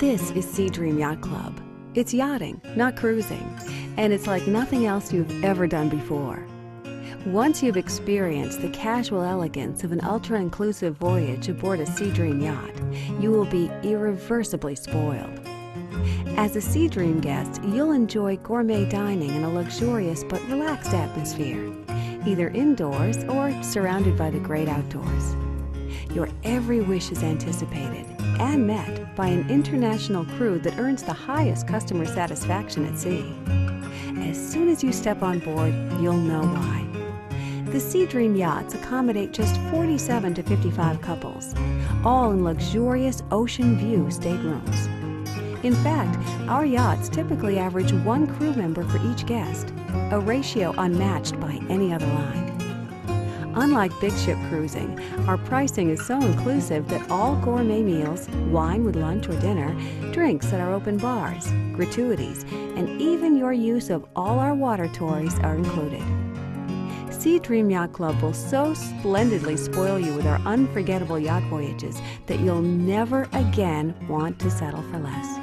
This is SeaDream Yacht Club. It's yachting, not cruising, and it's like nothing else you've ever done before. Once you've experienced the casual elegance of an ultra-inclusive voyage aboard a SeaDream yacht, you will be irreversibly spoiled. As a SeaDream guest, you'll enjoy gourmet dining in a luxurious but relaxed atmosphere, either indoors or surrounded by the great outdoors. Your every wish is anticipated and met by an international crew that earns the highest customer satisfaction at sea. As soon as you step on board, you'll know why. The SeaDream yachts accommodate just 47 to 55 couples, all in luxurious ocean view staterooms. In fact, our yachts typically average one crew member for each guest, a ratio unmatched by any other line. Unlike big ship cruising, our pricing is so inclusive that all gourmet meals, wine with lunch or dinner, drinks at our open bars, gratuities, and even your use of all our water toys are included. SeaDream Yacht Club will so splendidly spoil you with our unforgettable yacht voyages that you'll never again want to settle for less.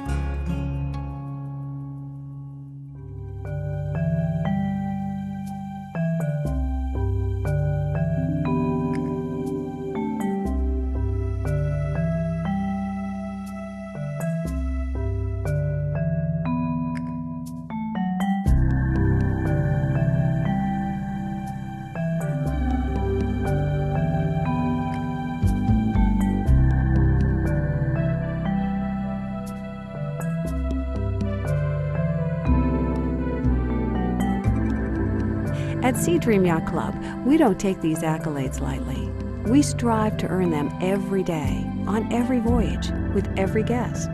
At SeaDream Yacht Club, we don't take these accolades lightly. We strive to earn them every day, on every voyage, with every guest.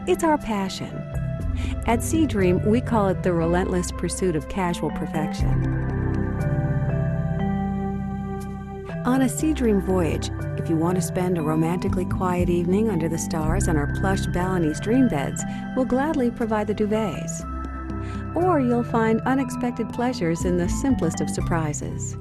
It's our passion. At SeaDream, we call it the relentless pursuit of casual perfection. On a SeaDream voyage, if you want to spend a romantically quiet evening under the stars on our plush Balinese dream beds, we'll gladly provide the duvets. Or you'll find unexpected pleasures in the simplest of surprises.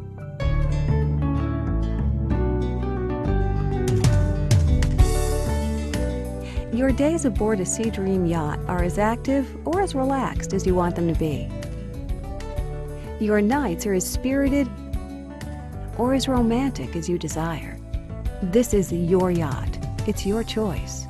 Your days aboard a SeaDream yacht are as active or as relaxed as you want them to be. Your nights are as spirited or as romantic as you desire. This is your yacht. It's your choice.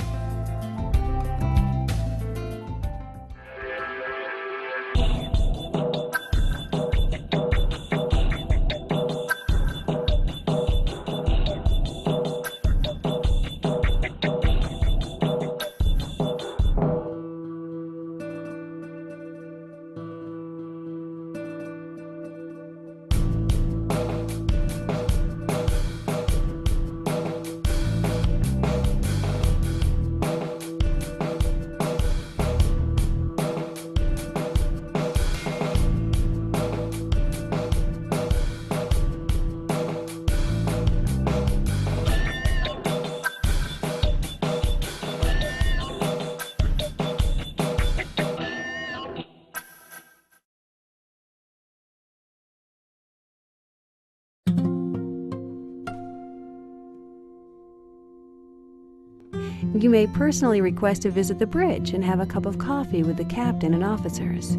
You may personally request to visit the bridge and have a cup of coffee with the captain and officers.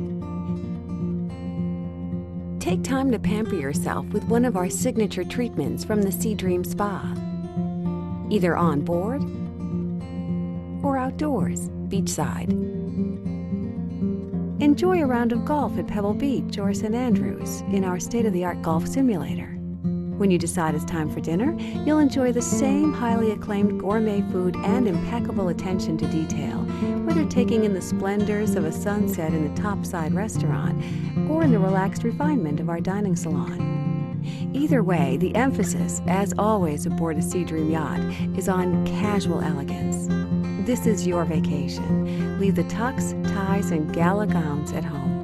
Take time to pamper yourself with one of our signature treatments from the SeaDream Spa, either on board or outdoors, beachside. Enjoy a round of golf at Pebble Beach or St. Andrews in our state-of-the-art golf simulator. When you decide it's time for dinner, you'll enjoy the same highly acclaimed gourmet food and impeccable attention to detail, whether taking in the splendors of a sunset in the topside restaurant or in the relaxed refinement of our dining salon. Either way, the emphasis, as always aboard a SeaDream yacht, is on casual elegance. This is your vacation. Leave the tux, ties, and gala gowns at home.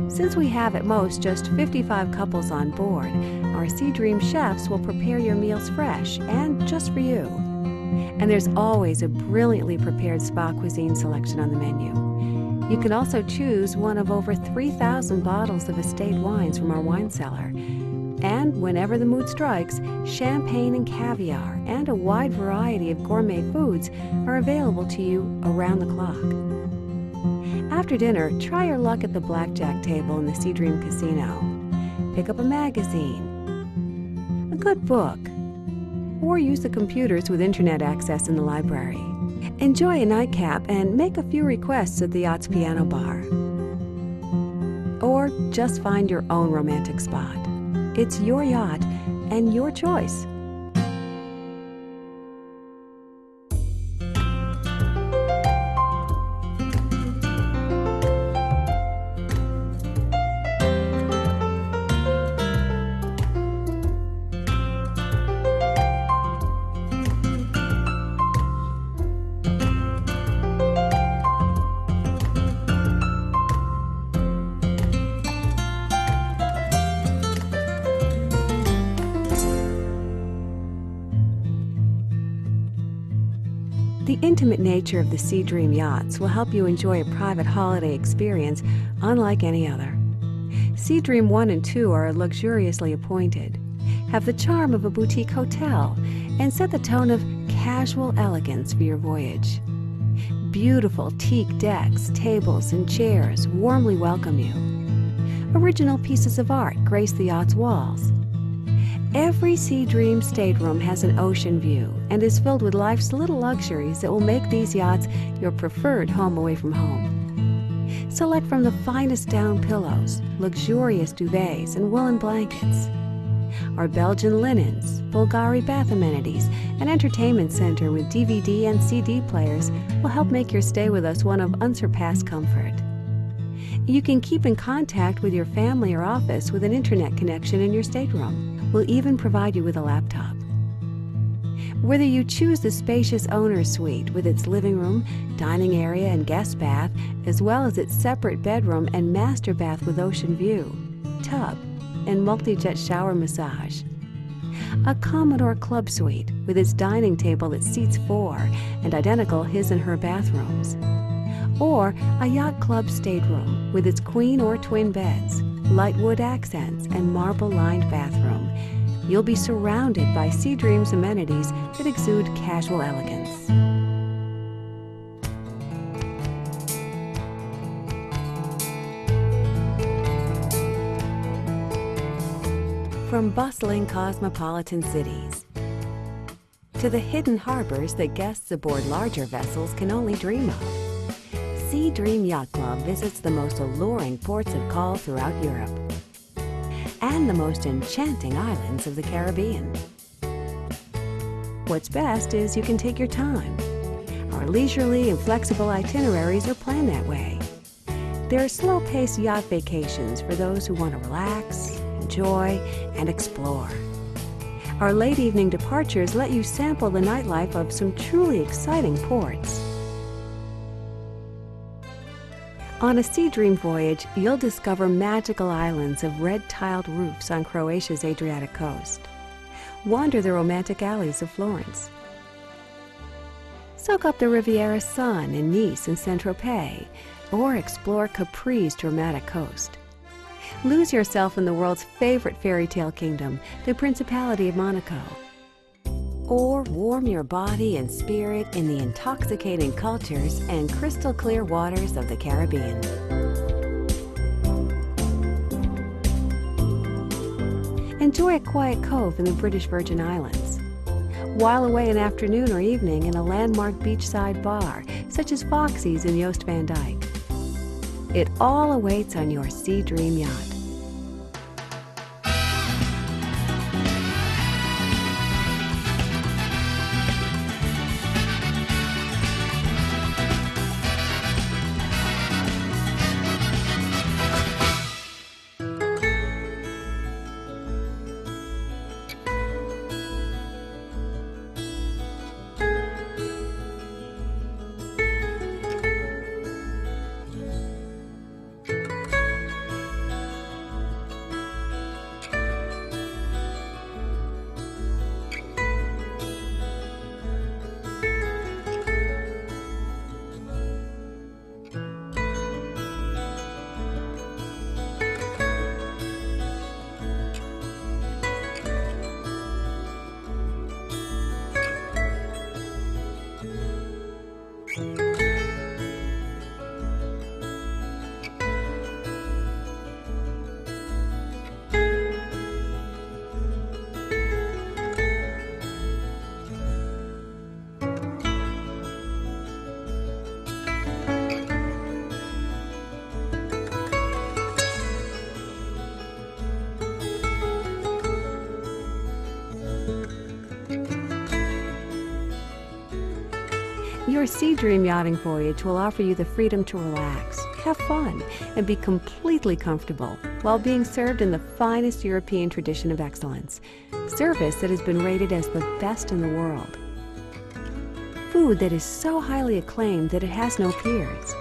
Since we have at most just 55 couples on board, our SeaDream chefs will prepare your meals fresh and just for you. And there's always a brilliantly prepared spa cuisine selection on the menu. You can also choose one of over 3,000 bottles of estate wines from our wine cellar, And whenever the mood strikes, champagne and caviar and a wide variety of gourmet foods are available to you around the clock. After dinner, try your luck at the blackjack table in the SeaDream Casino. Pick up a magazine, a good book, or use the computers with internet access in the library. Enjoy a nightcap and make a few requests at the Yacht's piano bar. Or just find your own romantic spot. It's your yacht and your choice. The intimate nature of the SeaDream yachts will help you enjoy a private holiday experience unlike any other. SeaDream 1 and 2 are luxuriously appointed, have the charm of a boutique hotel, and set the tone of casual elegance for your voyage. Beautiful teak decks, tables, and chairs warmly welcome you. Original pieces of art grace the yacht's walls. Every SeaDream stateroom has an ocean view and is filled with life's little luxuries that will make these yachts your preferred home away from home. Select from the finest down pillows, luxurious duvets, and woolen blankets. Our Belgian linens, Bulgari bath amenities, and entertainment center with DVD and CD players will help make your stay with us one of unsurpassed comfort. You can keep in contact with your family or office with an internet connection in your stateroom. We'll even provide you with a laptop. Whether you choose the spacious owner's suite with its living room, dining area, and guest bath, as well as its separate bedroom and master bath with ocean view, tub, and multi-jet shower massage. A Commodore Club Suite with its dining table that seats 4 and identical his and her bathrooms. Or a Yacht Club stateroom with its queen or twin beds, light wood accents, and marble-lined bathroom. You'll be surrounded by SeaDream's amenities that exude casual elegance. From bustling cosmopolitan cities to the hidden harbors that guests aboard larger vessels can only dream of, SeaDream Yacht Club visits the most alluring ports of call throughout Europe and the most enchanting islands of the Caribbean. What's best is you can take your time. Our leisurely and flexible itineraries are planned that way. There are slow-paced yacht vacations for those who want to relax, enjoy, and explore. Our late evening departures let you sample the nightlife of some truly exciting ports. On a SeaDream voyage, you'll discover magical islands of red-tiled roofs on Croatia's Adriatic coast. Wander the romantic alleys of Florence. Soak up the Riviera sun in Nice and Saint-Tropez, or explore Capri's dramatic coast. Lose yourself in the world's favorite fairy tale kingdom, the Principality of Monaco. Or warm your body and spirit in the intoxicating cultures and crystal clear waters of the Caribbean. Enjoy a quiet cove in the British Virgin Islands. While away an afternoon or evening in a landmark beachside bar, such as Foxy's in Joost Van Dyke. It all awaits on your SeaDream yacht. Your SeaDream yachting voyage will offer you the freedom to relax, have fun, and be completely comfortable while being served in the finest European tradition of excellence, service that has been rated as the best in the world, food that is so highly acclaimed that it has no peers,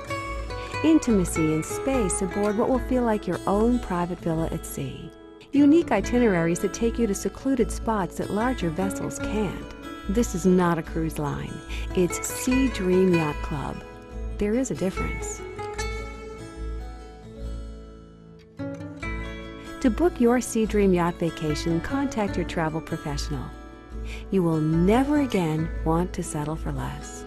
intimacy and space aboard what will feel like your own private villa at sea, unique itineraries that take you to secluded spots that larger vessels can't. This is not a cruise line. It's SeaDream Yacht Club. There is a difference. To book your SeaDream Yacht vacation, contact your travel professional. You will never again want to settle for less.